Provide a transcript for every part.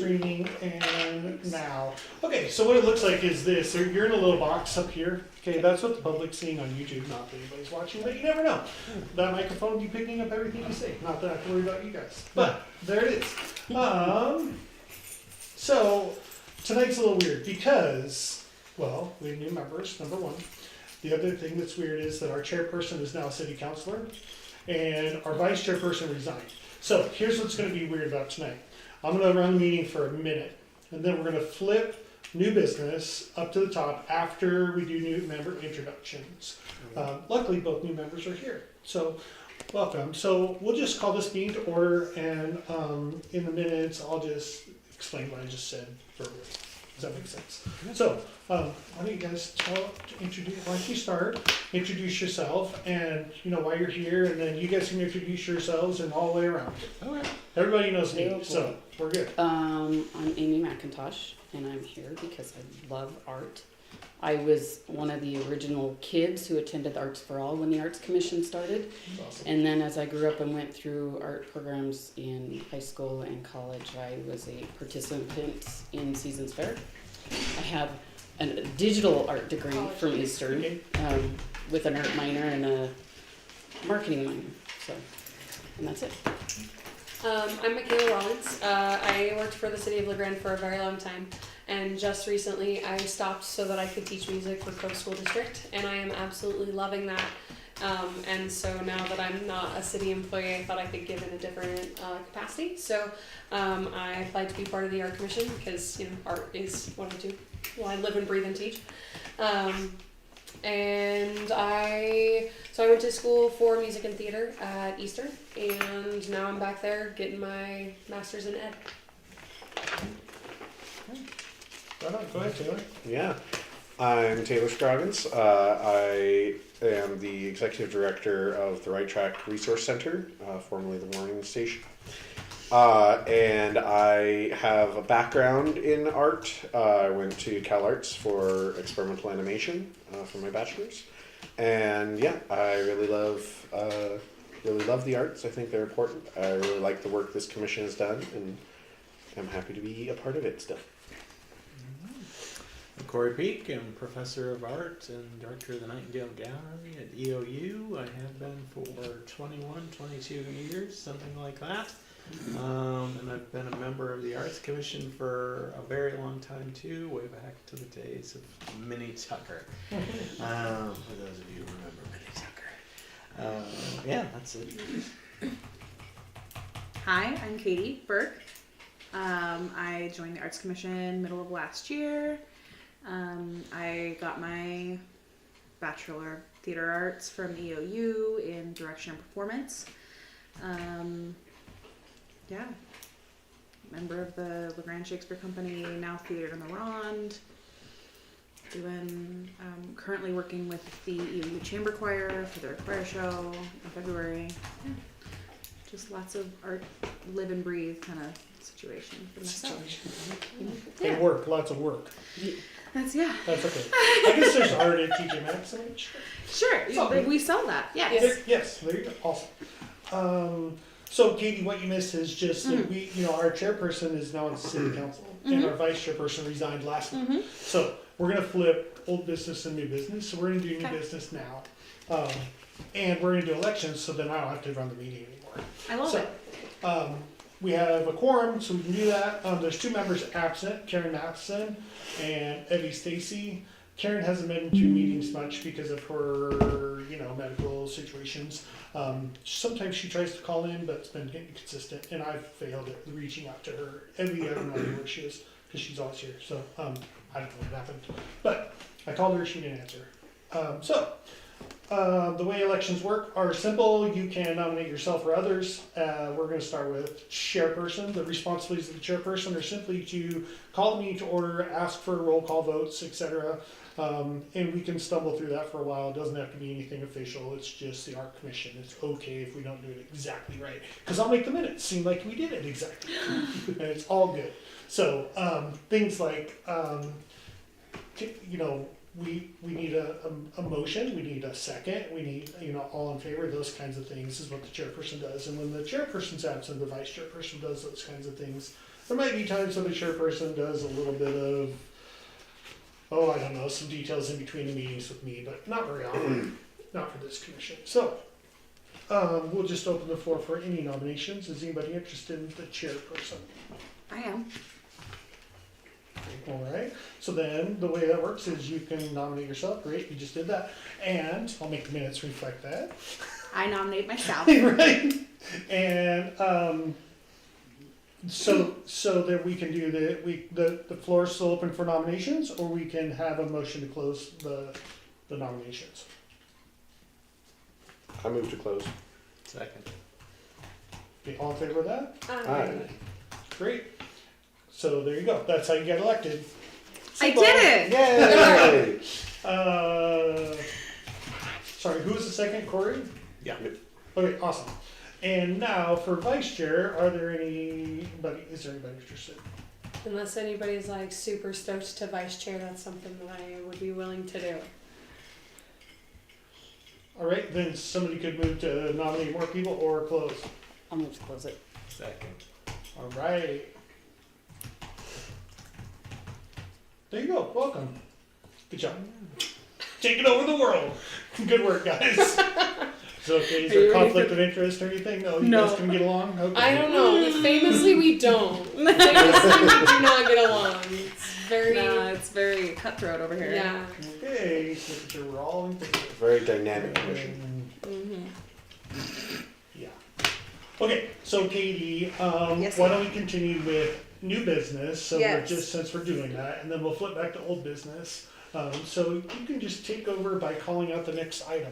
streaming and now. Okay, so what it looks like is this. You're in a little box up here. Okay, that's what the public's seeing on YouTube. Not that anybody's watching, but you never know. That microphone will be picking up everything you say. Not that I have to worry about you guys. But there it is. So tonight's a little weird because, well, we have new members, number one. The other thing that's weird is that our chairperson is now a city councilor and our vice chairperson resigned. So here's what's going to be weird about tonight. I'm going to run the meeting for a minute, and then we're going to flip new business up to the top after we do new member introductions. Luckily, both new members are here, so welcome. So we'll just call this meeting to order, and in the minutes, I'll just explain what I just said verbally. Does that make sense? So, why don't you guys why don't you start, introduce yourself, and why you're here, and then you guys can introduce yourselves and all the way around. Okay. Everybody knows me, so we're good. I'm Amy McIntosh, and I'm here because I love art. I was one of the original kids who attended Arts for All when the Arts Commission started. Awesome. And then as I grew up and went through art programs in high school and college, I was a participant in Seasons Fair. I have a digital art degree from Eastern with an art minor and a marketing minor. So, and that's it. I'm Michaela Rollins. I worked for the city of Grande for a very long time. And just recently I stopped so that I could teach music for Cook School District, and I am absolutely loving that. And so now that I'm not a city employee, I thought I could give in a different capacity. So I applied to be part of the Art Commission because art is what I do. Well, I live and breathe and teach. And I went to school for music and theater at Eastern, and now I'm back there getting my master's in ed. Right on, go ahead, Taylor. Yeah, I'm Taylor Scroggins. I am the executive director of the Right Track Resource Center, formerly the Warning Station. And I have a background in art. I went to CalArts for experimental animation for my bachelor's. And yeah, I really love the arts. I think they're important. I really like the work this commission has done, and I'm happy to be a part of it still. I'm Corey Peak. I'm professor of art and director of the Nightingale Gallery at EOU. I have been for 21, 22 years, something like that. And I've been a member of the Arts Commission for a very long time too, way back to the days of Minnie Tucker. For those of you who remember Minnie Tucker. Yeah, that's it. Hi, I'm Katie Burke. I joined the Arts Commission middle of last year. I got my Bachelor of Theater Arts from EOU in Direction and Performance. Yeah, member of the Grande Shakespeare Company, now Theater in the Ronde. Currently working with the EOU Chamber Choir for their choir show in February. Yeah. Just lots of art, live and breathe kind of situation for myself. Yeah. And work, lots of work. That's okay. I guess there's art at TJ Maxx. Sure, we sell that. Yes. Yes, there you go. Awesome. So Katie, what you missed is just that we, our chairperson is now on the city council, and our vice chairperson resigned last month. So we're gonna flip old business and new business. So we're gonna do new business now, and we're gonna do elections. So then I don't have to run the meeting anymore. I love it. We have a quorum, so we can do that. There's two members absent, Karen Matheson and Evie Stacy. Karen hasn't been to meetings much because of her, medical situations. Sometimes she tries to call in, but it's been inconsistent, and I've failed at reaching out to her. Evie, I don't know where she is because she's always here, so I don't know what happened. But I called her, she didn't answer. The way elections work are simple. You can nominate yourself or others. We're going to start with chairperson. The responsibilities of the chairperson are simply to call the meeting to order, ask for roll call votes, etc. And we can stumble through that for a while. It doesn't have to be anything official. It's just the Art Commission. It's okay if we don't do it exactly right, because I'll make the minutes seem like we did it exactly, and it's all good. So things like we need a motion, we need a second, we need, all in favor, those kinds of things is what the chairperson does. And when the chairperson's absent, the vice chairperson does those kinds of things. There might be times when the chairperson does a little bit of, oh, I don't know, some details in between the meetings with me, but not very often. Not for this commission. So, we'll just open the floor for any nominations. Is anybody interested in the chairperson? I am. All right. So then the way that works is you can nominate yourself. Great, you just did that. And I'll make the minutes reflect that. I nominate myself. Right. And so that we can do the floor is still open for nominations, or we can have a motion to close the nominations. I move to close. Second. Okay, all in favor of that? Aye. Great. So there you go. That's how you get elected. I did it! Yay! Sorry, who was the second? Corey? Yeah. Okay, awesome. And now for vice chair, is there anybody interested? Unless anybody's like super stoked to vice chair, that's something that I would be willing to do. All right, then somebody could move to nominate more people or close. I'll move to close it. Second. All right. There you go. Welcome. Good job. Taking over the world. Good work, guys. So, okay, is Are you there ready conflict of interest or anything? No, you No. guys can get along? Okay. I don't know. Famously, we don't. Famously, we do not get along. It's very. No, it's very cutthroat over here. Yeah. Okay, so that we're all in favor. Very dynamic commission. Yeah. Okay, so Katie, Yes, why don't we continue with new business? So Yes. since we're doing that, and then we'll flip back to old business. So you can just take over by calling out the next item.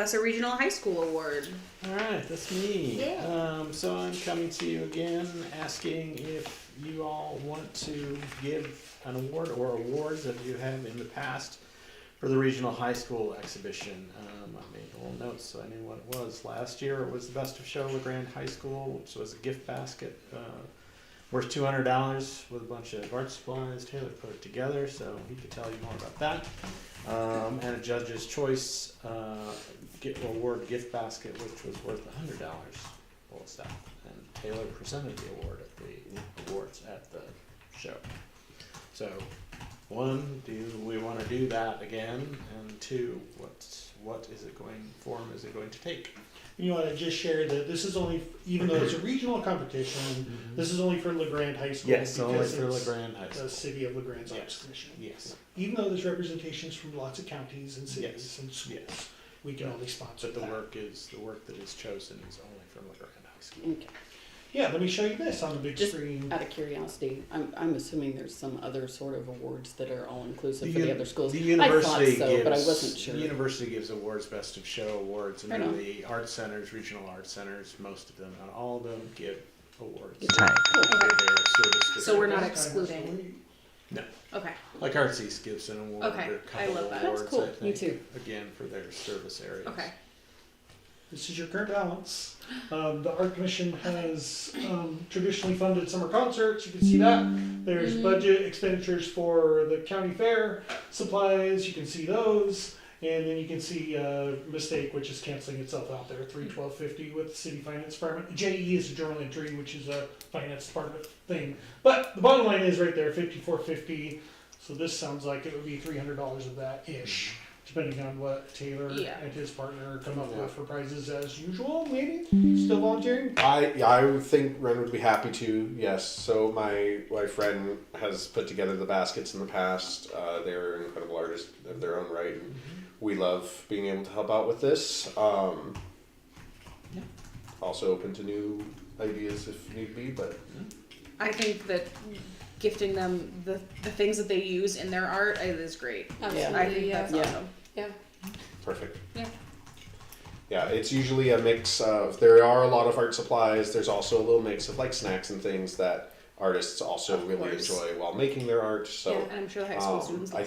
So Regional High School Award. All right, that's me. Yeah. So I'm coming to you again, asking if you all want to give an award or awards that you have in the past for the regional high school exhibition. I made little notes so I knew what it was. Last year it was the Best of Show Grande High School, which was a gift basket worth $200 with a bunch of art supplies. Taylor put it together, so he could tell you more about that. And a judge's choice award gift basket, which was worth $100 full of stuff. And Taylor presented the award at the awards at the show. So, one, do we want to do that again? And two, what is it form is it going to take? You want to just share that this is only, even though it's a regional competition, this is only for LeGrand High School. Yes, only because for it's LeGrand High the School. City of LeGrand's Yes. Arts Commission. Yes. Even though there's representations from lots of counties and cities Yes. and schools, Yes. we can only sponsor But the that. work that is chosen is only from LeGrand High School. Okay. Yeah, let me show you this on the big Just screen. out of curiosity, I'm assuming there's some other sort of awards that are all inclusive for The the other schools. The university I thought so, gives, but I wasn't sure. The university gives awards, Best of Show awards, and Right then on. the art centers, regional art centers, most of them, not all of them, give awards. Cool. For their service to So their- we're not That's kind of excluding. No. Okay. Like Artsies gives an award, Okay, or a I couple love of that. awards, That's cool. I think, Me too. again, for their service areas. Okay. This is your current balance. The Art Commission has traditionally funded summer concerts. You can see that. There's budget expenditures for the county fair supplies. You can see those. And then you can see mistake, which is canceling itself out there, $312.50 with the city finance department. JE is a journal entry, which is a finance department thing. But the bottom line is right there, $54.50. So this sounds like it would be $300 of that ish, depending on what Taylor and his partner come up with for prizes as usual. Maybe still volunteering. I would think Ren would be happy to. Yes. So my friend has put together the baskets in the past. They're incredible artists of their own right. And we love being able to help out with this. Also open to new ideas if need be, but I think that gifting them the things that they use in their art is great. Absolutely. I think Yeah. that's Yeah. awesome. Yeah. perfect. Yeah. Yeah, it's usually a mix of, there are a lot of art supplies. There's also a little mix of like snacks and things that artists also Of really course. enjoy while making their art. So And I'm sure the high school students I like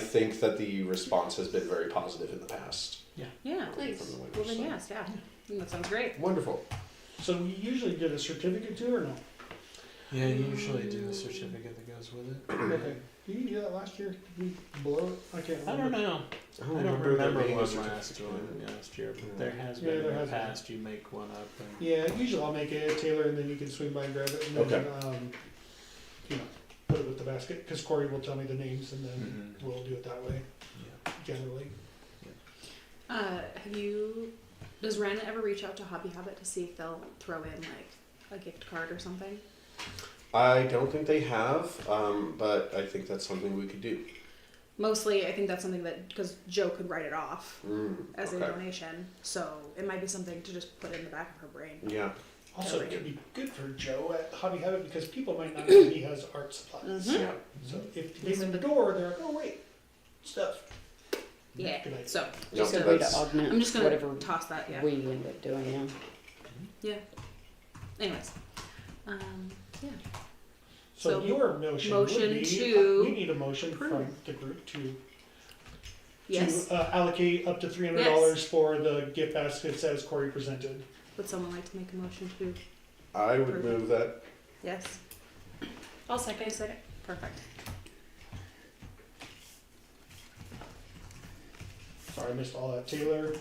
think that the response has been very positive in the past. that. Yeah. Nice. From the winners, Well then so. yes, yeah. That sounds great. Wonderful. So we usually get a certificate too, or no? Yeah, you usually do a certificate that goes with it. Okay. Did you do that last year? Did we blow it? I can't I remember. don't know. I don't there remember being a one certificate. last year, but there has Yeah, been there in has the been. past. You make one up. And Yeah, usually I'll make it, Taylor, and then you can swing by and grab it. And then, Okay. you know, put it with the basket, because Corey will tell me the names and then Mhm. we'll do it that way, Yeah. generally. Does Ren ever reach out to Hobby Habit to see if they'll throw in like a gift card or something? I don't think they have, but I think that's something we could do. Mostly, I think that's something that, because Joe could write it off as a Okay. donation, so it might be something to just put in the back of her brain. Yeah. Also, Yeah, it could be good for Joe at Hobby Habit because people might not know he has art supplies. Mhm. Yeah. So if they come in the door, they're like, oh wait, stuff. Yeah. Good idea. So No, Just a way to that's- augment I'm just gonna whatever toss that. Yeah. we end up doing, yeah. Anyways, yeah. So, So, your motion motion would be, to we need a motion from approve. the group to Yes. allocate up to $300 for the gift baskets as Corey presented. Would someone like to make a motion to? I would move that. Yes. I'll second. Second. Perfect. Sorry, I missed all that. Taylor,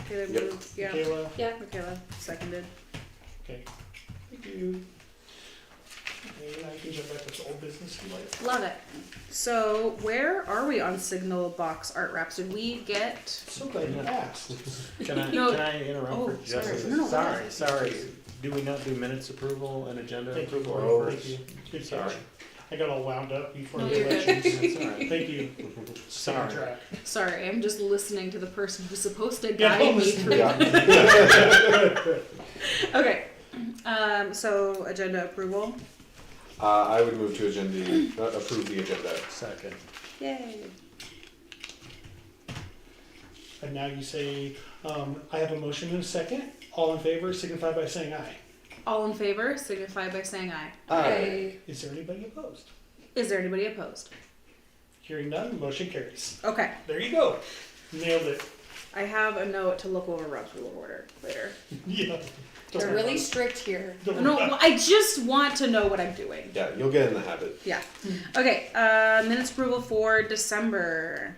Taylor Yep. moved. Yeah. Michaela, Yeah. Michaela seconded. okay. Thank you. Okay, I can jump back to old business if you like. Love it. So where are we on Signal Box Art Wraps? Did we get? So glad you asked. Can I, No. can I interrupt Oh, for just a sorry. second? No, no, go Sorry, ahead. sorry. Do we not do minutes approval and agenda Thank you, approval? Corey. Oh. Thank you. Good Sorry. catch. I got all wound up before No, the you're good. elections. That's all right. Thank you. Stay on Sorry. track. Sorry, I'm just listening to the person who's supposed to Yeah, guide don't me listen through. to Yeah. Okay. So agenda approval. I would move to approve the agenda. Second. Yay. And now you say, I have a motion and a second. All in favor signify by saying aye. All in favor signify by saying aye. Aye. Is there anybody opposed? Is there anybody opposed? Hearing none, motion carries. Okay. There you go. Nailed it. I have a note to look over Rob's rule of order later. Yeah. They're really strict here. No, well, I just want to know what I'm doing. Yeah, you'll get in the habit. Yeah. Okay. Minutes approval for December.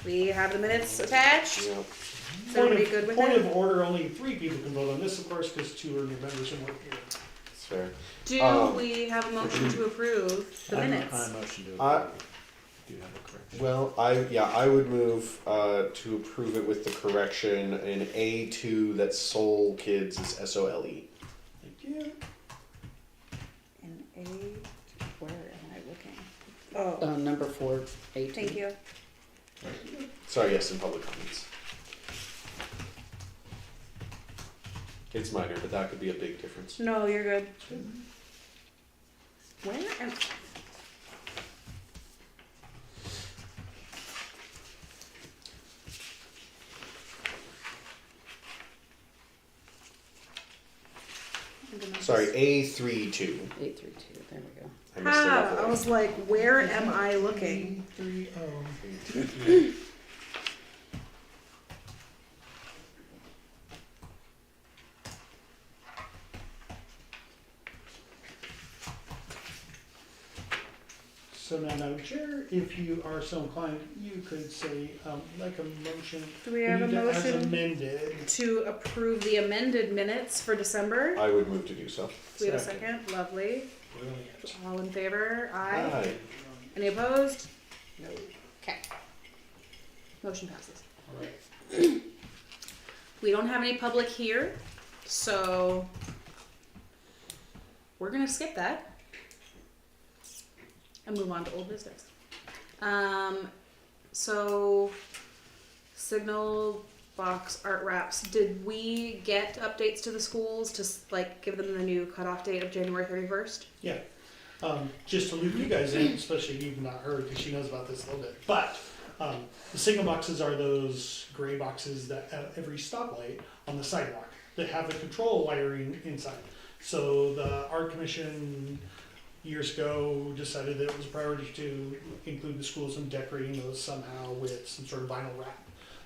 We have the minutes attached. Yeah. Is everybody good with Point it? of order, only 3 people can vote on this, of course, because 2 are new members and we're here. That's fair. Do we have a motion to approve the I minutes? motion to I- approve. Do you have a correction? Well, I would move to approve it with the correction in A2 that Soul Kids is SOLE. Thank you. In A, where am I looking? Oh, Number 4, 8. thank you. Sorry, yes, in public comments. It's minor, but that could be a big difference. No, you're good. Where am Sorry, A32. 832, there we go. I missed the Ah, level. I was like, where am I looking? 3-0. So now, Madam Chair, if you are so inclined, you could say, like a motion. Do we have a need to- As motion amended. to approve the amended minutes for December? I would move to do so. Do we have a second? Lovely. Brilliant. All in favor? Aye. Aye. Any opposed? No. Okay. Motion passes. All right. We don't have any public here, so we're gonna skip that and move on to old business. So Signal Box Art Wraps. Did we get updates to the schools to like give them the new cutoff date of January 31st? Yeah. Just to loop you guys in, especially if you've not heard, because she knows about this a little bit. But the signal boxes are those gray boxes that at every stoplight on the sidewalk that have the control wiring inside. So the Art Commission years ago decided that it was a priority to include the schools in decorating those somehow with some sort of vinyl wrap.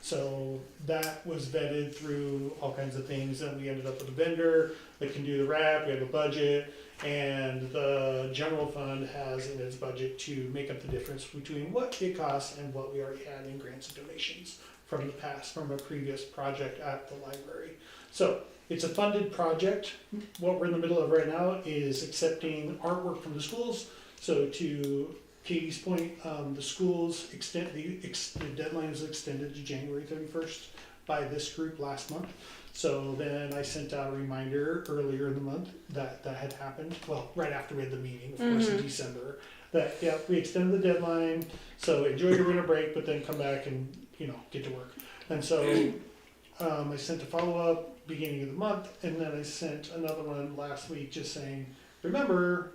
So that was vetted through all kinds of things, and we ended up with a vendor that can do the wrap. We have a budget, and the general fund has in its budget to make up the difference between what it costs and what we already had in grants and donations from the past, from a previous project at the library. So it's a funded project. What we're in the middle of right now is accepting artwork from the schools. So to Katie's point, the schools the deadline was extended to January 31st by this group last month. So then I sent out a reminder earlier in the month that that had happened. Well, right after we had the meeting, of course, in December. That, yeah, we extended the deadline. So enjoy your winter break, but then come back and, get to work. And so I sent a follow-up beginning of the month, and then I sent another one last week just saying, remember,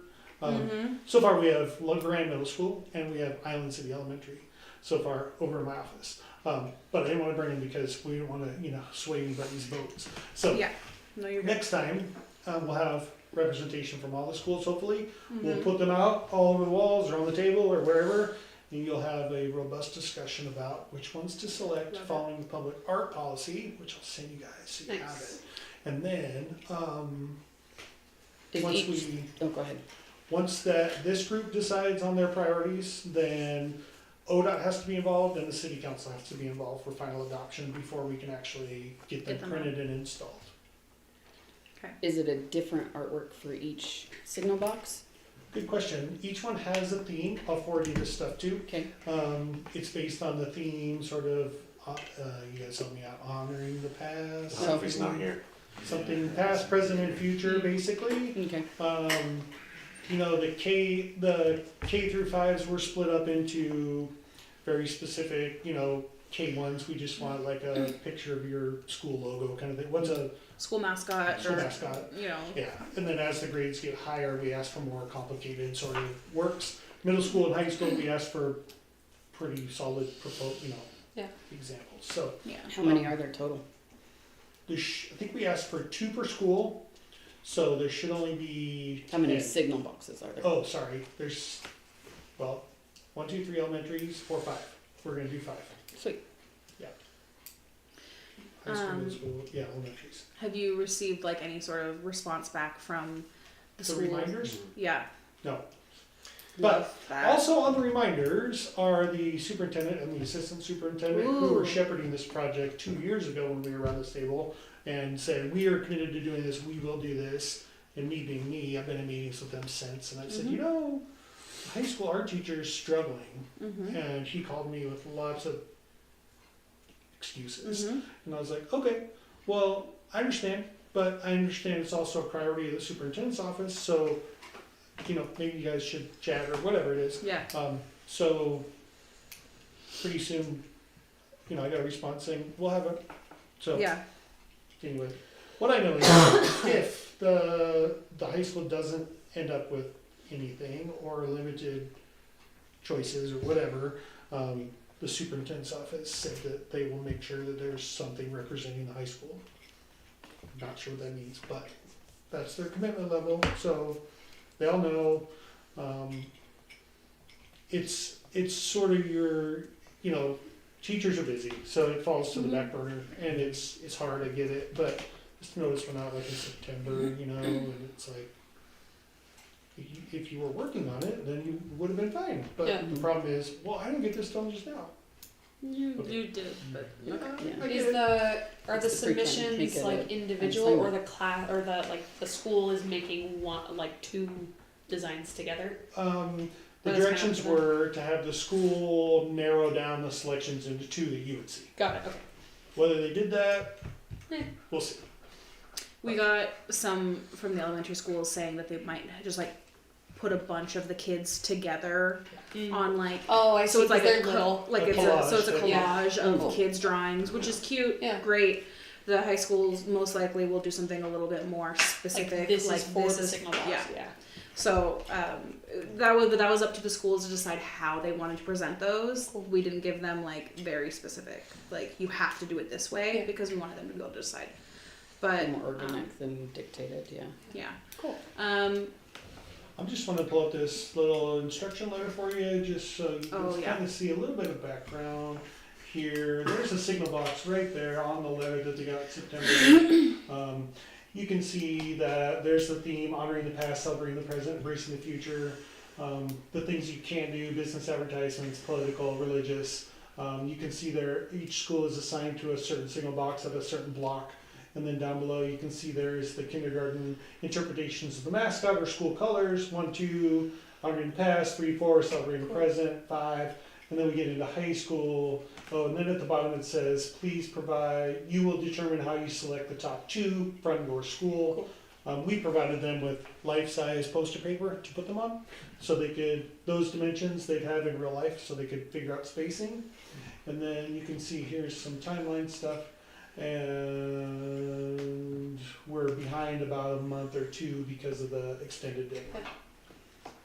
so far we have Grande Middle School and we have Island City Elementary so far over in my office. But I didn't want to bring them because we didn't want to, sway anybody's votes. So Yeah. No, you're good. next time we'll have representation from all the schools, hopefully. We'll put them out all over the walls or on the table or wherever, and you'll have a robust discussion about which ones to select Love it. following the public art policy, which I'll send you guys so you have Nice. it. And then, Is once each- oh, go ahead. once this group decides on their priorities, then ODOT has to be involved and the city council has to be involved for final adoption before we can actually get them Get them printed and installed. Is it a different artwork for each signal box? Good question. Each one has a theme. I'll forward you this stuff too. Okay. It's based on the theme, sort of, you guys help me out, honoring the past. If he's not here. Something past, present, and future, basically. Okay. The K through 5s were split up into very specific, K1s, we just want like a picture of your school logo kind of thing. What's a School mascot school or mascot? Yeah, and then as the grades get higher, we ask for more complicated sort of works. Middle school and high school, we ask for pretty solid, Yeah. examples. So yeah. How many are there total? I think we asked for 2 per school, so there should only be. How many 10. signal boxes are there? Oh, sorry. There's 1, 2, 3 elementaries, 4, 5. We're gonna do 5. Sweet. High school, middle school, elementaries. Have you received like any sort of response back from the The school? reminders? Yeah. No. Love But that. also on the reminders are the superintendent and the assistant superintendent who were Ooh. shepherding this project 2 years ago when we were around this table and said, we are committed to doing this, we will do this. And me being me, I've been in meetings with them since, and I said, the high school art teacher is struggling. And he called me with lots of excuses. And I was like, okay, well, I understand, but I understand it's also a priority of the superintendent's office, so, maybe you guys should chat or whatever it is. Yeah. So pretty soon, I got a response saying, we'll have it. So Yeah. anyway, what I know is if the high school doesn't end up with anything or limited choices or whatever, the superintendent's office said that they will make sure that there's something representing the high school. Not sure what that means, but that's their commitment level, so they all know. It's sort of your, teachers are busy, so it falls to the back burner, and it's hard, I get it, but this notice went out like in September, and it's like, if you were working on it, then you would have been fine. But Yeah. the problem is, well, I didn't get this done just now. You Okay. did, but Yeah, Yeah. I get Is it. are the It's the pre-plan, submissions make it like a individual or assignment. the class or the school is making one like 2 designs together? The Well, that's kind of directions the- were to have the school narrow down the selections into 2 that you would see. Got it. Okay. Whether they did that, we'll see. we got some from the elementary schools saying that they might just like put a bunch of the kids together on like Oh, I so see. it's like they're a little. like A it's collage, so it's a yeah. collage of Oh. kids drawings, which is cute. Yeah. Great. The high schools most likely will do something a little bit more Like specific. this like is for this the is- signal box. yeah. Yeah. So that was up to the schools to decide how they wanted to present those. We didn't give them like very specific, like you have to do it this way Yeah. because we wanted them to be able to decide. But More organic than dictated, yeah. yeah. Cool. I just want to pull up this little instruction letter for you, just so you Oh, can yeah. kind of see a little bit of background here. There's a signal box right there on the letter that they got in September. You can see that there's the theme, honoring the past, celebrating the present, embracing the future. The things you can do, business advertisements, political, religious. You can see there, each school is assigned to a certain signal box of a certain block. And then down below you can see there is the kindergarten interpretations of the mascot or school colors, 1, 2, honoring the past, 3, 4, celebrating the present, 5. And then we get into high school. Oh, and then at the bottom it says, please provide, you will determine how you select the top 2 from your school. We provided them with life-size poster paper to put them on, so they could, those dimensions they'd have in real life, so they could figure out spacing. And then you can see here's some timeline stuff, and we're behind about a month or 2 because of the extended day.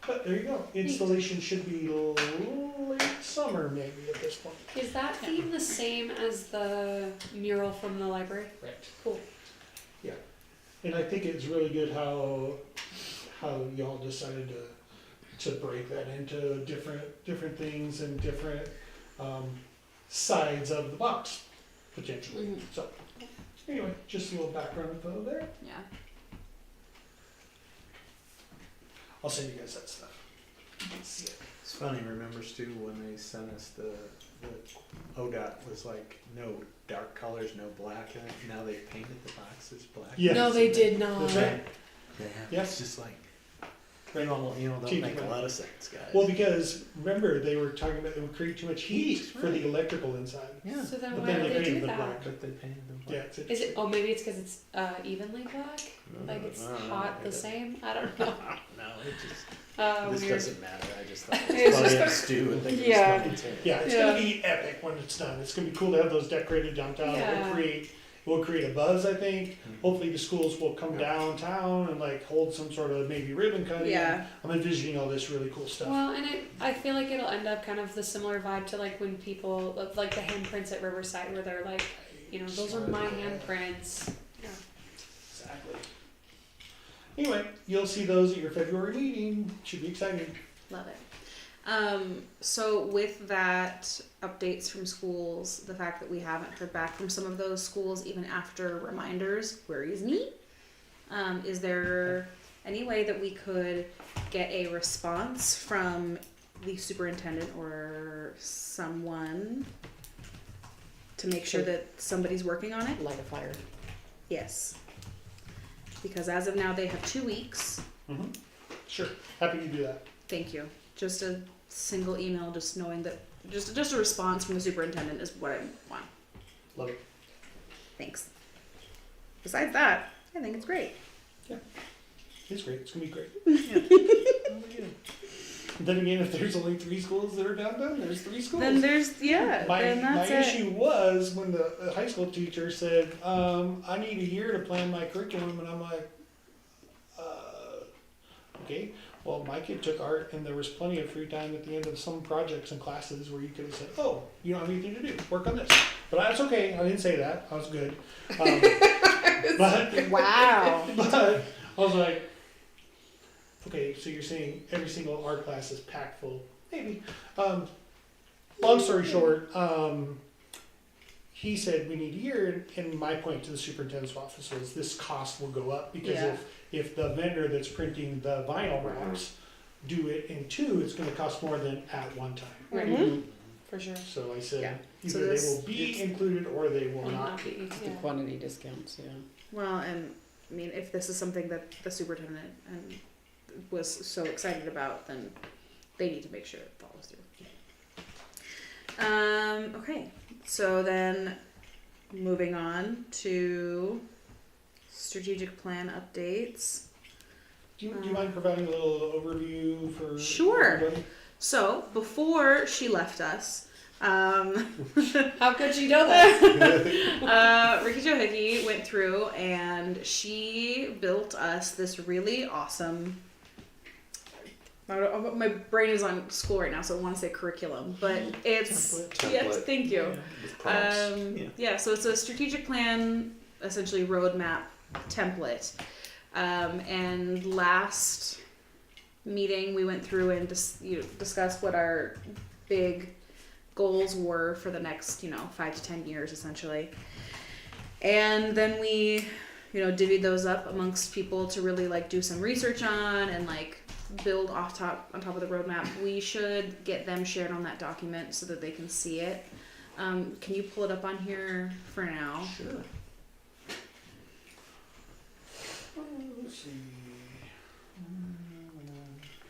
But there you go. Installation should be late summer maybe at this point. Is that theme the same as the mural from the library? Right. Cool. And I think it's really good how y'all decided to break that into different things and different sides of the box potentially. Mhm. So anyway, just a little background info there. Yeah. I'll send you guys that stuff. You can see it. It's funny, remember Stu, when they sent us the ODOT was like, no dark colors, no black in it. Now they've painted the boxes black. Yes. No, they did not. That's right. They have. Yes. It's just like, Right. well, you know, they'll Keep make it a up. lot of sense, guys. Well, because remember they were talking about it would create too much heat Heat, for the electrical inside. yeah. So then But why then did they they painted do them that? black. But they painted them Yeah, black. it's Is it? interesting. Oh, maybe it's because it's evenly black. Like it's hot the same. I don't know. No, it just, this Weird. doesn't matter. I just thought it It's was funny just- to Stu and think Yeah. it was funny too. Yeah, it's Yeah. gonna be epic when it's done. It's gonna be cool to have those decorated downtown. Yeah. We'll create a buzz, I think. Mhm. Hopefully the schools will come Yeah. downtown and like hold some sort of maybe ribbon cutting. Yeah. I'm envisioning all this really cool stuff. Well, and I feel like it'll end up kind of the similar vibe to like when people like the handprints at Riverside, where they're like, you know, those are my handprints. Yeah. Exactly. Anyway, you'll see those at your February meeting. Should be exciting. Love it. So with that, updates from schools, the fact that we haven't heard back from some of those schools even after reminders, worries me. Is there any way that we could get a response from the superintendent or someone to make sure that somebody's working on it? Light a fire. Yes. Because as of now, they have 2 weeks. Mm-hmm. Sure. Happy to do that. Thank you. Just a single email, just knowing that, just a response from the superintendent is what I want. Love it. Thanks. Besides that, I think it's great. It's great. It's gonna be great. Oh, yeah. Then again, if there's only 3 schools that are downtown, there's 3 schools. Then there's, yeah, My then that's it. issue was when the high school teacher said, I need a year to plan my curriculum, and I'm like, okay. Well, my kid took art, and there was plenty of free time at the end of some projects and classes where you could have said, oh, you don't have anything to do, work on this. But that's okay, I didn't say that, I was good. But Wow. but I was like, okay, so you're saying every single art class is packed full? Maybe. Long story short, he said we need a year, and my point to the superintendent's office was this cost will go up because Yeah. if the vendor that's printing the vinyl wraps do it in 2, it's going to cost more than at one time. Mhm. For sure. So I said Yeah. either So they this- will be included or they will Will not not be. be. The Yeah. quantity discounts, yeah. Well, and I mean, if this is something that the superintendent was so excited about, then they need to make sure it follows through. Okay, so then moving on to strategic plan updates. Do you mind providing a little overview for Sure. everybody? So before she left us, How could you know that? Ricky Jo Hickey went through and she built us this really awesome. My brain is on school right now, so I want to say curriculum, but it's Template. yes, thank you. With prompts. Yeah, so it's a strategic plan, essentially roadmap template. And last meeting we went through and discussed what our big goals were for the next 5 to 10 years essentially, and then we divvied those up amongst people to really do some research on and build on top of the roadmap. We should get them shared on that document so that they can see it. Can you pull it up on here for now? Sure. let's see.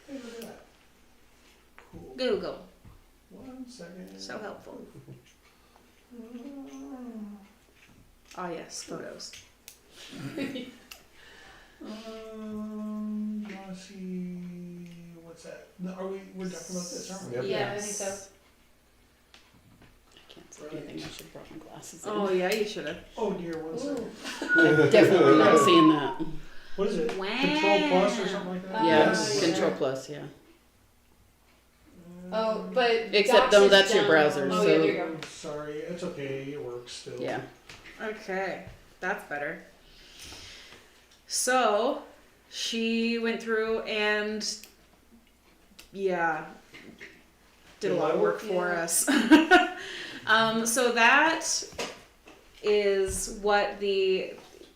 Hey, look at that. Cool. Google. 1 second. So helpful. Ah, yes, photos. You wanna see what's that? No, we're talking about this, aren't we? Yep. Yeah, I think so. I can't see anything. I should have brought my glasses in. Oh yeah, you should have. Oh dear, 1 second. I'm definitely not seeing that. What is it? Wow. Control plus or something like that? Yeah, Yes. Control Plus, yeah. Oh, but Except, Docs no, is that's your down. browser, Oh, so- yeah, there you go. Sorry, it's okay. It works still. Yeah. Okay, that's better. So, she went through and, yeah, did a lot of work for Yeah. us. So that is what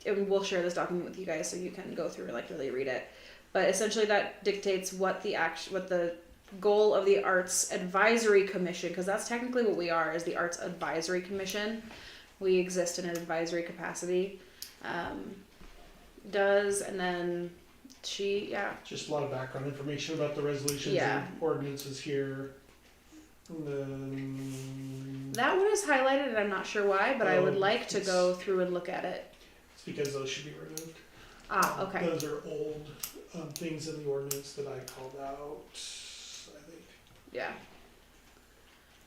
and we'll share this document with you guys so you can go through and like really read it. But essentially that dictates what the goal of the Arts Advisory Commission, because that's technically what we are, is the Arts Advisory Commission. We exist in an advisory capacity. Does, and then Just a lot of background information about the resolutions Yeah. and ordinances here. And then that one is highlighted and I'm not sure why, but I would Oh, like to it's- go through and look at it. it's because those should be removed. Ah, okay. Those are old things in the ordinance that I called out, I think. Yeah.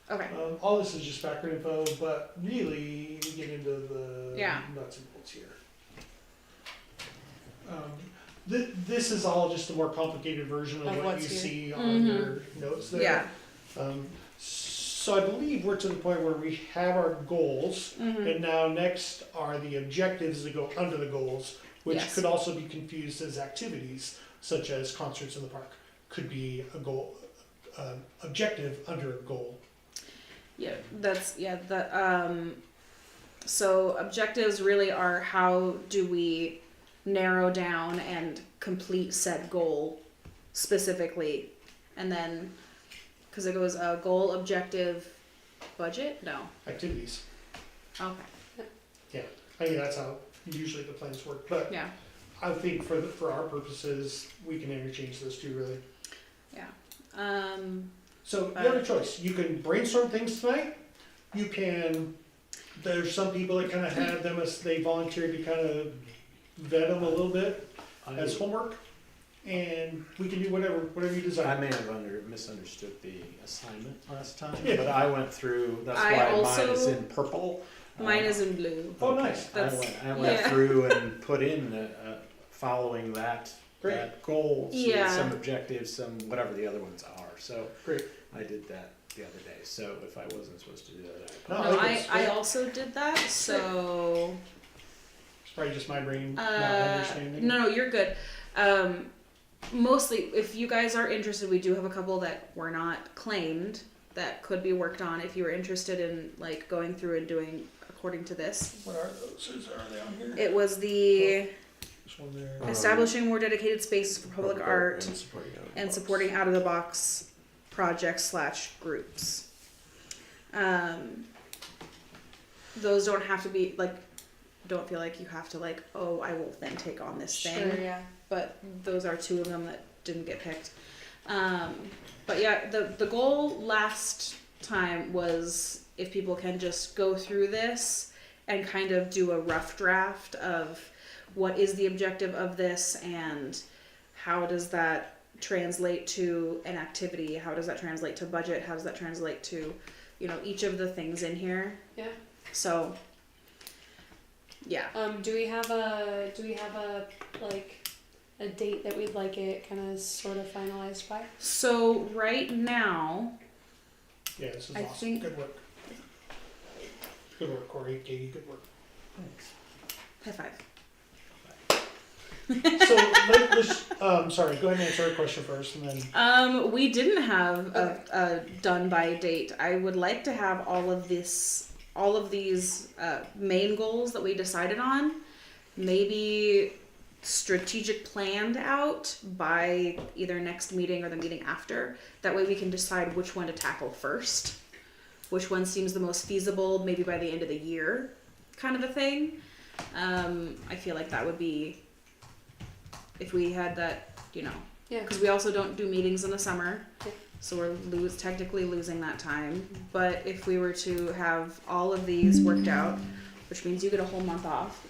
Okay. All this is just background info, but really we get into the Yeah. nuts and bolts here. This is all just a more complicated version of Of what what's you here. see on Mhm. your notes there. Yeah. So I believe we're to the point where we have our goals, Mhm. and now next are the objectives that go under the goals, which Yes. could also be confused as activities, such as concerts in the park. Could be a goal, objective under a goal. Yeah, so objectives really are how do we narrow down and complete said goal specifically, and then because it goes goal, objective, budget. No. Activities. Okay. I mean, that's how usually the plans work, but Yeah. I think for our purposes, we can interchange those two really. So you have a choice. You can brainstorm things tonight. You can, there's some people that kind of have them as they volunteered to kind of vet them a little bit as homework. And we can do whatever you I desire. may have misunderstood the assignment last time, Yeah. but I went through. That's I why also- mine is in purple. Mine is in blue. Oh, nice. I went yeah. through and put in following that Great. goal, Yeah. some objectives, some whatever the other ones are. So Great. I did that the other day. So if I wasn't supposed to do that, No, No, I think it's I great. also did that. So It's probably just my brain not understanding. no, you're good. Mostly, if you guys are interested, we do have a couple that were not claimed that could be worked on. If you were interested in like going through and doing according to this, What are those? Are they on here? it was the This one there. establishing more dedicated spaces for public art and supporting supporting out of the box projects / groups. Those don't have to be like, don't feel like you have to like, oh, I will then take on this thing. Sure, yeah. But those are two of them that didn't get picked. But yeah, the goal last time was if people can just go through this and kind of do a rough draft of what is the objective of this and how does that translate to an activity, how does that translate to budget, how does that translate to, each of the things in here. Yeah. So yeah. Do we have a like a date that we'd like it kind of sort of finalized by? So right now, Yeah, this is I awesome. think- Good work. Good work, Corey. Katie, good work. high five. So let's, sorry, go ahead and answer a question first and then. We didn't have a done by date. I would like to have all of these main goals that we decided on, maybe strategic planned out by either next meeting or the meeting after. That way we can decide which one to tackle first, which one seems the most feasible, maybe by the end of the year, kind of a thing. I feel like that would be if we had that, you know, Yeah. because we also don't do meetings in the summer, Yeah. so we're technically losing that time. But if we were to have all of these worked out, which means you get a whole month off,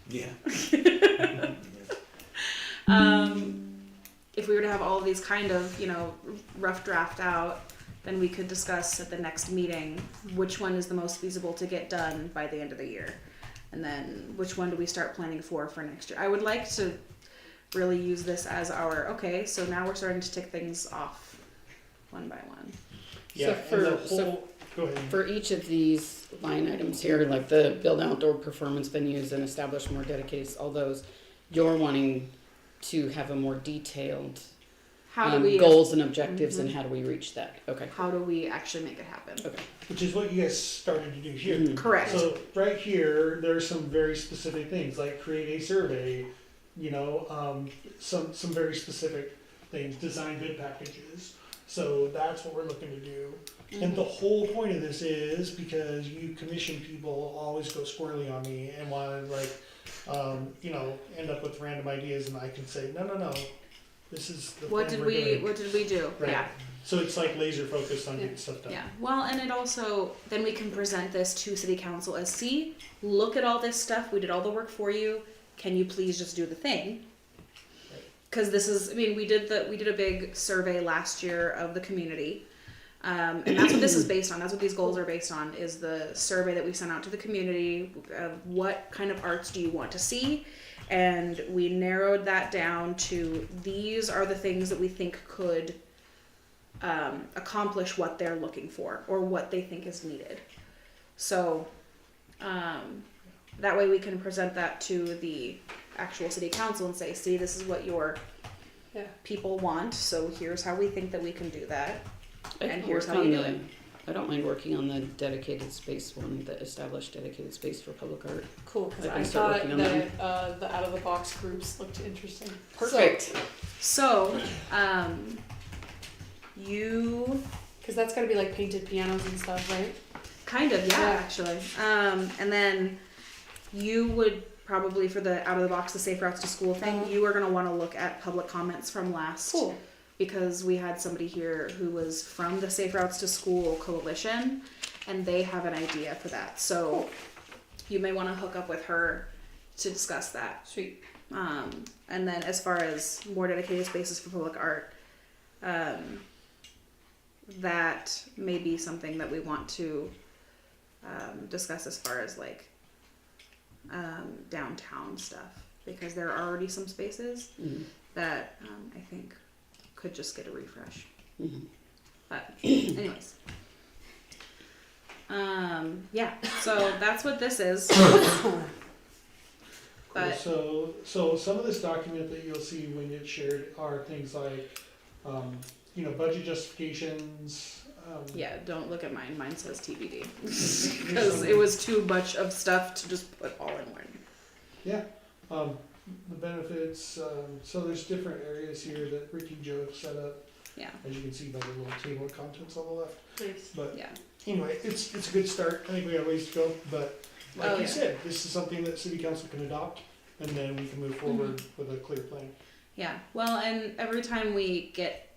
Yeah. if we were to have all of these kind of, you know, rough draft out, then we could discuss at the next meeting which one is the most feasible to get done by the end of the year. And then which one do we start planning for next year? I would like to really use this as our, okay, so now we're starting to tick things off one by one. Yeah, So and the for- whole, go ahead. For each of these line items here, like the build outdoor performance venues and establish more dedicated, all those, you're wanting to have a more detailed How do we goals and objectives, Mhm. and how do we reach that? Okay. how do we actually make it happen? Okay. Which is what you guys started to do here. Mhm. Correct. So right here, there's some very specific things, like create a survey, you know, some very specific things, design bid packages. So that's what we're looking to do. And the whole point of this is because you commission people always go squirrely on me and want to you know, end up with random ideas, and I can say, no, this is the What plan did we're doing. we do? Right. Yeah. So it's like laser focused on getting stuff done. Yeah. Well, and it also, then we can present this to city council as, see, look at all this stuff. We did all the work for you. Can you please just do the thing? Because this is, I mean, we did a big survey last year of the community. And that's what this is based on. That's what these goals are based on, is the survey that we sent out to the community of what kind of arts do you want to see. And we narrowed that down to, these are the things that we think could accomplish what they're looking for or what they think is needed. So that way we can present that to the actual city council and say, see, this is what your people want, so here's how we think that we can do that. And here's how you do it. I don't mind working on the dedicated space one, the established dedicated space for public art. Cool, because I can I start thought working on that the out of the box groups looked interesting. Perfect. So you Because that's got to be like painted pianos and stuff, right? kind of, yeah, Yeah. actually. And then you would probably, for the out of the box, the safe routes to school thing, Uh-huh. you are going to want to look at public comments from last. Cool. Because we had somebody here who was from the Safe Routes to School Coalition, and they have an idea for that. So you may want to hook up with her to discuss that. Sweet. And then as far as more dedicated spaces for public art, that may be something that we want to discuss as far as like downtown stuff, because there are already some spaces that I think could just get a refresh. But anyways, yeah, so that's what this is. But So some of this document that you'll see when it's shared are things like, you know, budget justifications. yeah, don't look at mine. Mine says TBD because it was too much of stuff to just put all in one. Yeah. The benefits. So there's different areas here that Ricky and Joe have set up. Yeah. As you can see by the little table of contents on the left. Nice. But Yeah. anyway, it's a good start. I think we have ways to go. But like Oh, you yeah. said, this is something that city council can adopt, and then we can move forward with a clear plan. Yeah. Well, and every time we get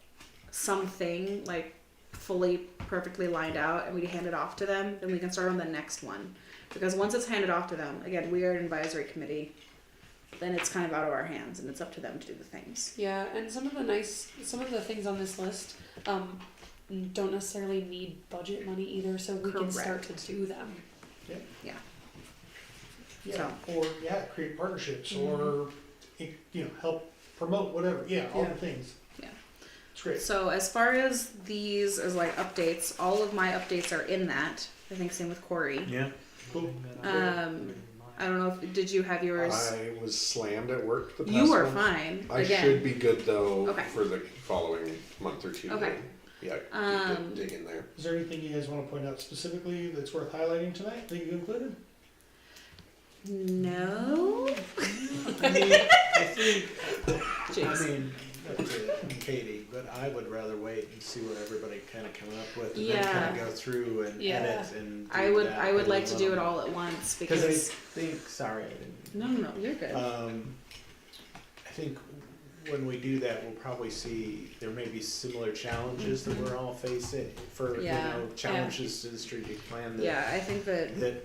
something like fully perfectly lined out and we hand it off to them, then we can start on the next one. Because once it's handed off to them, again, we are an advisory committee, then it's kind of out of our hands and it's up to them to do the things. Yeah, and some of the things on this list don't necessarily need budget money either, so we can start Correct. to do them. Yeah. Or create partnerships or help promote whatever. Yeah, all the things. Yeah. It's great. So as far as these as like updates, all of my updates are in that. I think same with Corey. Yeah. Cool. I don't know if did you have yours? I was slammed at work the past You are month. fine. I Again. should be good though Okay. for the following month or two. Okay. Yeah, dig in there. Is there anything you guys want to point out specifically that's worth highlighting tonight that you included? No. I mean, I think, Jeez. I mean, not to Katie, but I would rather wait and see what everybody kind of come up with, and Yeah. then kind of go through and Yeah. edit and. I would like to do it all at once Because I because think, sorry, I didn't. no, you're good. I think when we do that, we'll probably see there may be similar challenges that we're all facing for Yeah. challenges to the strategic plan. That, Yeah, I think that. that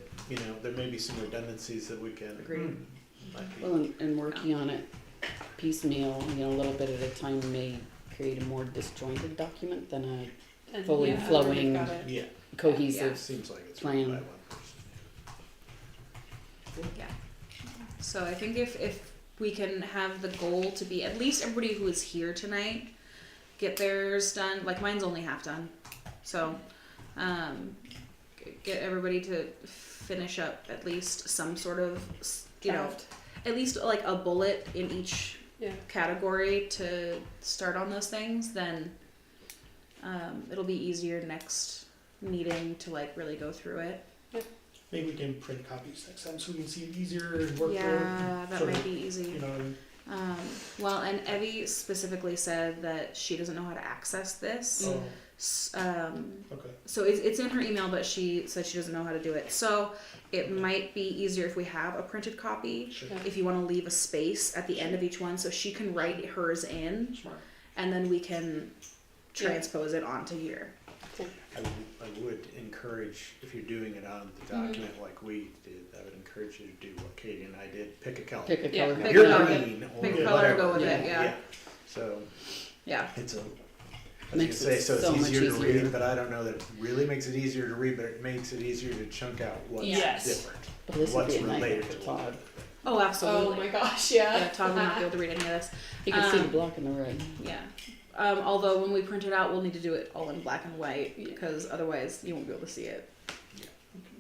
there may be some redundancies that we can. Agreed. Might be. Well, and working on it piecemeal, a little bit at a time may create a more disjointed document than a And fully yeah, flowing, got it. Yeah, cohesive. seems like it's Plan. run by one person. Yeah. So I think if we can have the goal to be at least everybody who is here tonight get theirs done. Like mine's only half done, so get everybody to finish up at least some sort of Draft. at least like a bullet in each Yeah. category to start on those things. Then it'll be easier next meeting to like really go through it. Maybe we can print copies next time so we can see it easier and work Yeah, that sort might of, be easy. and Well, and Evie specifically said that she doesn't know how to access this. oh, okay. So it's in her email, but she said she doesn't know how to do it. So it might be easier if we have a printed copy. Sure. Yeah. If you want to leave a space at the end of each one, so she can write hers in, Smart. and then we can transpose it onto here. I would encourage, if you're doing it on the document like we did, I would encourage you to do what Katie and I did, pick a color. Pick a Yeah. color. Pick You're a color. green or Pick a Yeah. color, whatever. go with Yeah. it. Yeah. So Yeah. it's a, I was Makes gonna say, it so it's so much easier to easier. read, but I don't know that it really makes it easier to read, but it makes it easier to chunk out what's Yes. different. But this would What's be a nightmare related for to Todd. Oh, absolutely. Oh my gosh, yeah. Yeah, Todd will not be able to read any of this. He can see the black and the red. Yeah. Although when we print it out, we'll need to do it all in black and white because otherwise you won't be able to see it.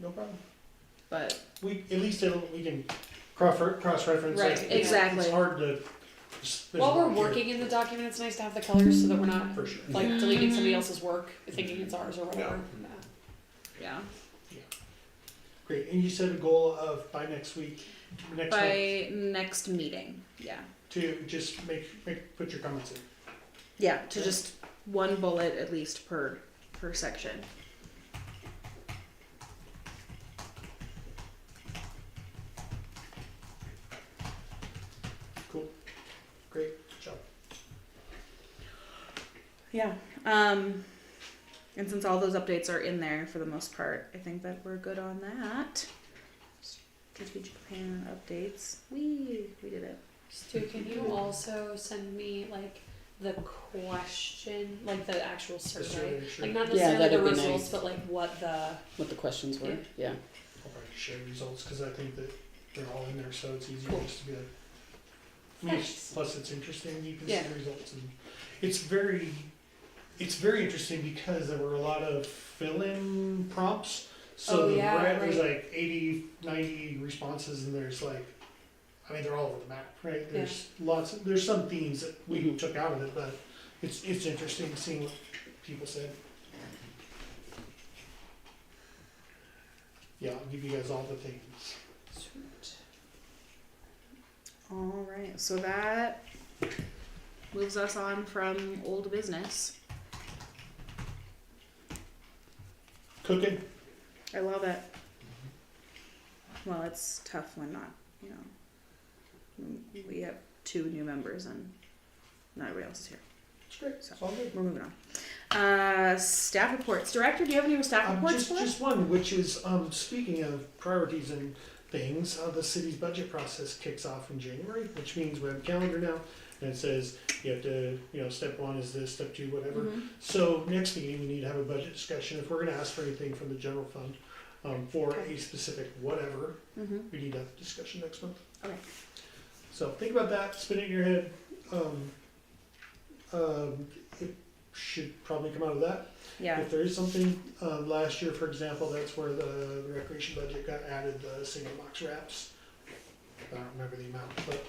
No problem. But We at least we can cross-reference. Right, Like, exactly. It's hard to. there's While a we're lot here, working in the document, it's nice to have the colors so that we're not for sure. like deleting somebody else's work, thinking it's ours or whatever. yeah, Great. And you said a goal of by next week, next month, by next meeting. Yeah. to just put your comments in. Yeah, to just one bullet at least per section. Cool. Great job. Yeah. And since all those updates are in there for the most part, I think that we're good on that. Strategic plan updates. We did it. Stu, can you also send me like the question, like the actual survey? Sure. Like not Yeah, necessarily the that'd be results, nice. but like what the What the questions were. Yeah. Yeah. I'll probably share results because I think that they're all in there, so it's easier Cool. just to be like. I mean, Nice. plus it's interesting. You can Yeah. see the results, and it's very interesting because there were a lot of fill-in prompts. So Oh, the yeah, there's right. like 80, 90 responses, and there's like, I mean, they're all over the map, right? There's there's some themes that we Mhm. took out of it, but it's interesting seeing what people said. Yeah, I'll give you guys all the things. Sweet. All right. So that moves us on from old business. Cooking. I love it. Well, it's tough when not, we have 2 new members and not everybody else is here. It's great. So It's all good. we're moving on. Staff reports. Director, do you have any staff reports for us? Just one, which is speaking of priorities and things, the city's budget process kicks off in January, which means we have a calendar now, and it says you have to, step 1 is this, step 2, whatever. Mhm. So next meeting, we need to have a budget discussion. If we're gonna ask for anything from the general fund, for Okay. a specific whatever, Mhm. we need to have a discussion next month. Okay. So think about that, spin it in your head. It should probably come out of that. Yeah. If there is something, last year, for example, that's where the recreation budget got added, the single box wraps. I don't remember the amount, but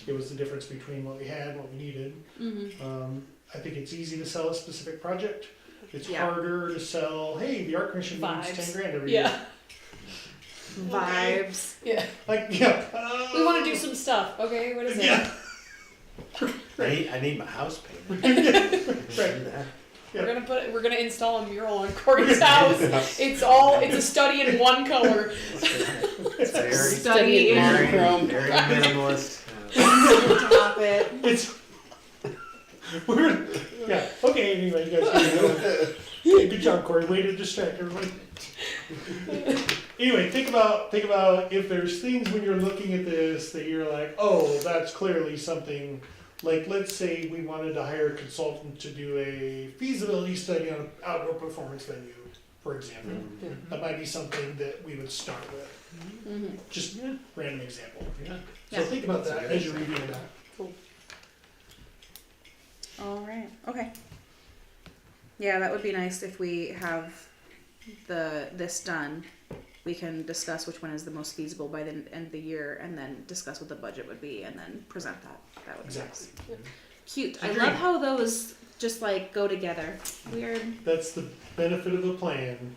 it was the difference between what we had and what we needed. Mhm. I think it's easy to sell a specific project. It's Yeah. harder to sell, hey, the art commission needs Vibes. 10 grand every year. Yeah. Vibes. Yeah. Like, yeah. We want to do some stuff. Okay, what is it? Yeah. I need my house painted. Right. We're gonna install a mural on Corey's house. It's a study in one color. It's very, Study in very, monochrome. very minimalist. Top it. It's Yeah. Okay. Anyway, you guys. Yeah, good job, Corey. Way to distract everybody. Anyway, think about if there's things when you're looking at this that you're like, oh, that's clearly something. Like, let's say we wanted to hire a consultant to do a feasibility study on an outdoor performance venue, for example. That might be something that we would start with. Just random example. Yeah. So think about that as you're reviewing that. Cool. All right. Okay. Yeah, that would be nice if we have this done. We can discuss which one is the most feasible by the end of the year, and then discuss what the budget would be, and then present that. That would be Exactly. nice. Cute. I Agreed. love how those just like go together. Weird. That's the benefit of the plan.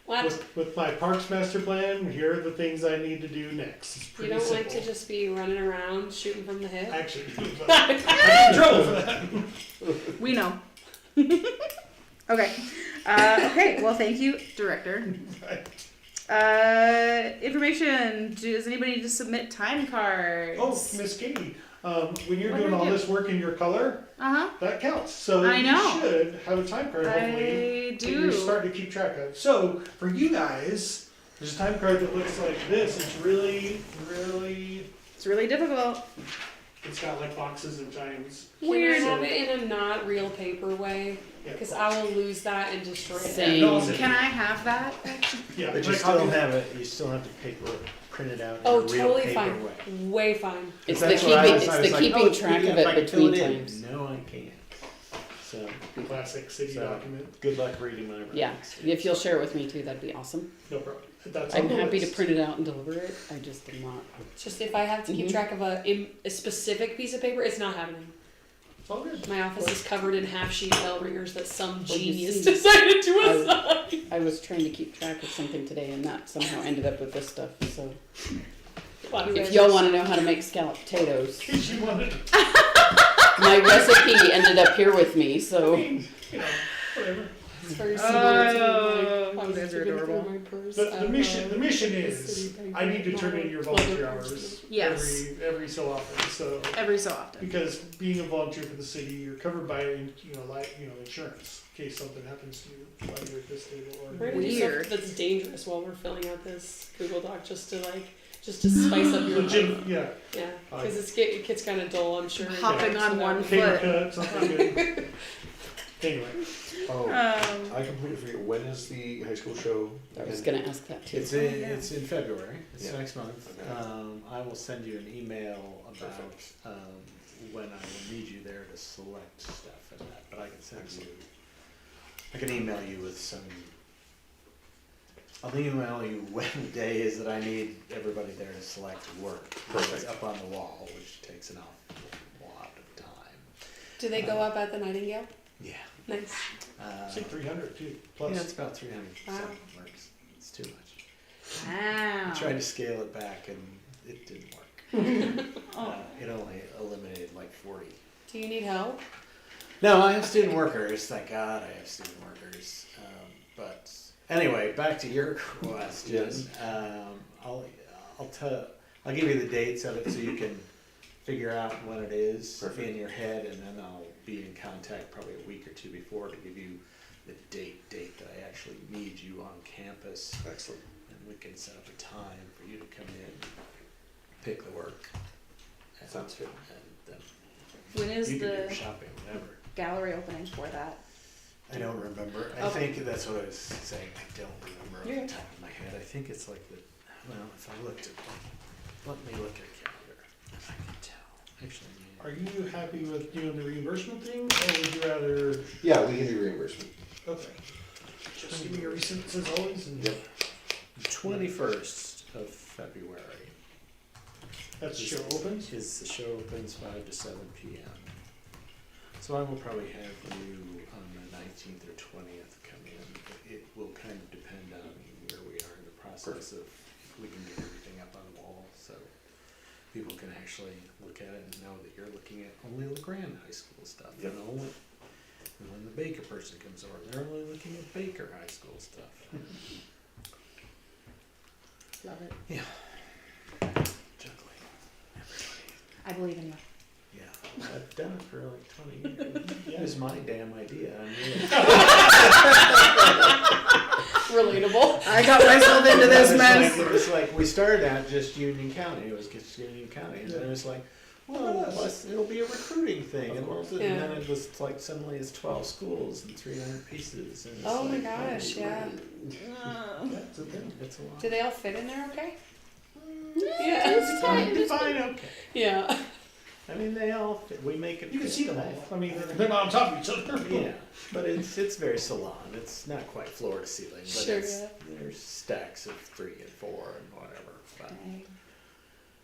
What? With my Parks Master Plan, here are the things I need to do next. It's You pretty don't simple. like to just be running around shooting from the hip? Actually, but I get in trouble for that. We know. Okay. Okay. Well, thank you, Director. Information. Does anybody need to submit time cards? Oh, Miss Katie, when you're What doing do I all do? this work in your color, Uh that counts. So I know. you should have a time card, huh. hopefully, I that do. you're starting to keep track of. So for you guys, there's a time card that looks like this. It's really, It's really difficult. it's got like boxes and times. Weird. Can I have it in a not real paper way? Yeah, Because I will lose that and destroy it. Same. No, Can I have that? yeah, But you like still copy- have it. You still have the paper printed out in Oh, a real totally paper fine. way. Way fine. It's the That's what I keeping, was- it's I the was like, keeping oh, it's track of PDF, I it can fill between in. times. No, I can't. So Classic city So- document. good luck reading my Yeah, writings. if you'll share it with me too, that'd be awesome. No problem. That's I'm on the happy to list. print it out and deliver it. I just am not. It's just if I have to keep Mhm. track of a specific piece of paper, it's not happening. It's all good. My office is covered in half-sheet bell ringers that some Well, you genius see, decided to I- assign. I was trying to keep track of something today, and that somehow ended up with this stuff. So if y'all want to know how to make scalloped potatoes, Because you wanted, my recipe ended up here with me. So you know, whatever. It's very similar to Oh, I was those are digging through adorable. my purse. The mission the is, city bank I need to turn in your volunteer Well, hours Yes. every so often. So Every so often. because being a volunteer for the city, you're covered by insurance in case something happens to you while you're at this table. We're Or gonna do Weird. stuff that's dangerous while we're filling out this Google Doc just to spice up your legit, yeah, Yeah, because it gets kind of dull, I'm sure. Hopping on one paper foot. cut, something good. Anyway, Oh, Um, I completely forget. When is the high school show? I was again? going to ask that too. It's in February. It's Yeah. next month. Okay. I will send you an email about Perfect. when I will need you there to select stuff and that. But I can send you. I can email you with some. I'll email you when the day is that I need everybody there to select work. Perfect. It's up on the wall, which takes an awful lot of time. Do they go up at the Nightingale? Yeah. Nice. it's like 300 too. Plus, Yeah, it's about 300 Wow. works. It's too much. Wow. I tried to scale it back and it didn't work. Oh. It only eliminated like 40. Do you need help? No, I have student workers. Thank God I have student workers. But anyway, back to your question. Yes. I'll give you the dates of it so you can figure out when it is Perfect. in your head, and then I'll be in contact probably a week or two before to give you the date that I actually need you on campus, Excellent. and we can set up a time for you to come in, pick the work. And, Sounds good. And then When is you can do the your shopping, whatever. gallery opening for that? I don't remember. I Okay. think that's what I was saying. I don't remember off Yeah. the top of my head. I think it's like the. Well, if I looked at, let me look at a calendar. If I can tell. Actually, are you happy with doing the reimbursement thing, or would you rather? Yeah, we can do reimbursement. Okay. Just give me your receipts as always, and Yep. 21st of February that's the show opens. is the show opens 5 to 7 p.m. So I will probably have you on the 19th or 20th come in. It will kind of depend on where we are in the process of if we can get everything up on the wall, so people can actually look at it and know that you're looking at only LeGrande High School stuff. Yep. And when the Baker person comes over, they're only looking at Baker High School stuff. Love it. Yeah. Juggling. Everybody. I believe in you. Yeah. I've done it for like 20 years. Yeah. It was my damn idea. I mean, Relatable. I got myself into this mess. It was like we started out just Union County. It was just Union County, and then it was like, well, it'll be a recruiting thing, and then it was like suddenly it's 12 schools and 300 pieces. And it's Oh my like, gosh, yeah. It's a thing. It's a lot. Do they all fit in there okay? Yeah, it's fine. Fine, okay. Yeah. I mean, they all fit. We make it. You can fit. see them all. I mean, they're not on top of each other. Yeah, but it's very salon. It's not quite floor to ceiling, but Sure, there's stacks of 3 and 4 and whatever.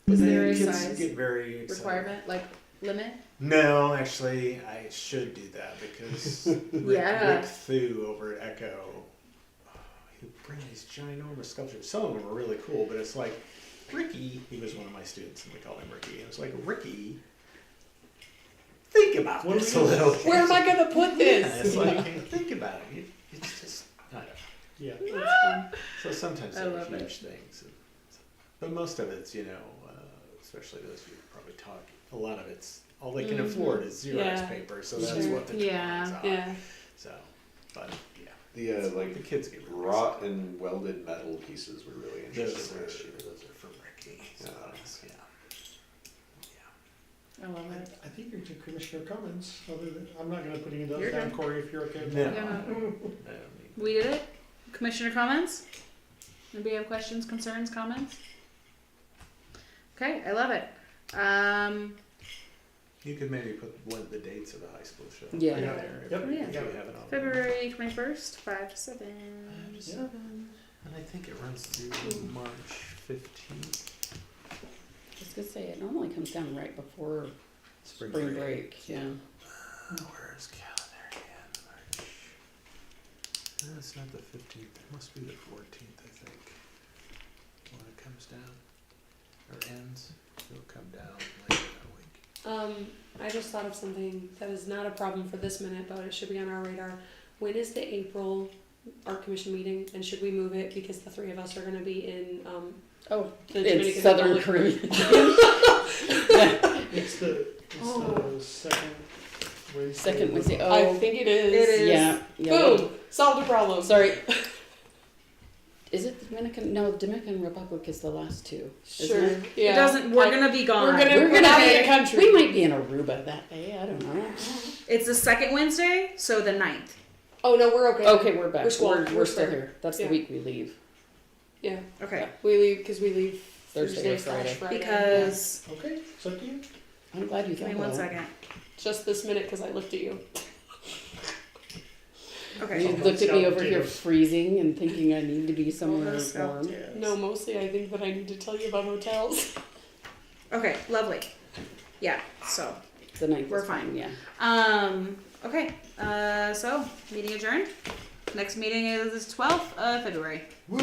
But Is then there a kids size get very excited. requirement, like limit? No, actually, I should do that because Rick Thu over at Echo, he would bring these ginormous sculptures. Some of them are really cool, but it's like, Ricky, he was one of my students and we called him Ricky. And it was like, Ricky, think about What this are a we little. Where am I gonna put Yeah, this? it's like, think about it. It's just, I don't know. Yeah. That's fun. So sometimes I they're love it. huge things. But most of it's, especially those who probably talk, a lot of it's, all they can afford is Xerox Yeah. paper, so that's Sure. what the Yeah. drawings are. Yeah. So, but yeah. The Like the kids get really wrought and welded metal pieces were really interesting last year. Those are from Ricky. So, yeah. I love it. I think you're to Commissioner Cummins. I'm not going to put any of those You're down, good. Corey, if you're okay with No. that. Yeah. I don't need- We did it. Commissioner comments? Anybody have questions, concerns, comments? Okay, I love it. You could maybe put the dates of the high school show. Yeah. There, Yep. if Yeah. you have it on. February 21st, 5 to 7. 5 to 7. And I think it runs through March 15th. I was gonna say, it normally comes down right before spring break. Yeah. Where's calendar again? March. No, it's not the 15th. It must be the 14th, I think. When it comes down. Or ends. It'll come down later that week. I just thought of something that is not a problem for this minute, but it should be on our radar. When is the April Art Commission meeting, and should we move it because the 3 of us are going to be in Oh, the it's Dominican Southern Republic? Caribbean. It's the second Wednesday. Second Wednesday. I Oh, think it is. It is. yeah. Yeah. Boom! Solved a problem. Sorry. Is it the Dominican? No, Dominican Republic is the last two. isn't Sure. it? Yeah. It doesn't, we're gonna be gone. We're We're not gonna in be the country. We might be in Aruba that day. I don't know. It's the second Wednesday, so the 9th. Oh no, we're okay. Okay, we're back. We're school- We're we're still fair. here. That's Yeah. the week we leave. Yeah, Okay. we leave because we leave Thursday or Thursday/Friday. Friday. Because, Okay, it's up to you. I'm glad you give thought me one of that. second. Just this minute because I looked at you. Okay. You looked at me over here freezing and thinking I need to be somewhere Let's go. warm. No, mostly I think that I need to tell you about hotels. Okay, lovely. Yeah, so. The 9th We're is fine. Yeah. Okay, so, meeting adjourned. Next meeting is 12th of February. Woo!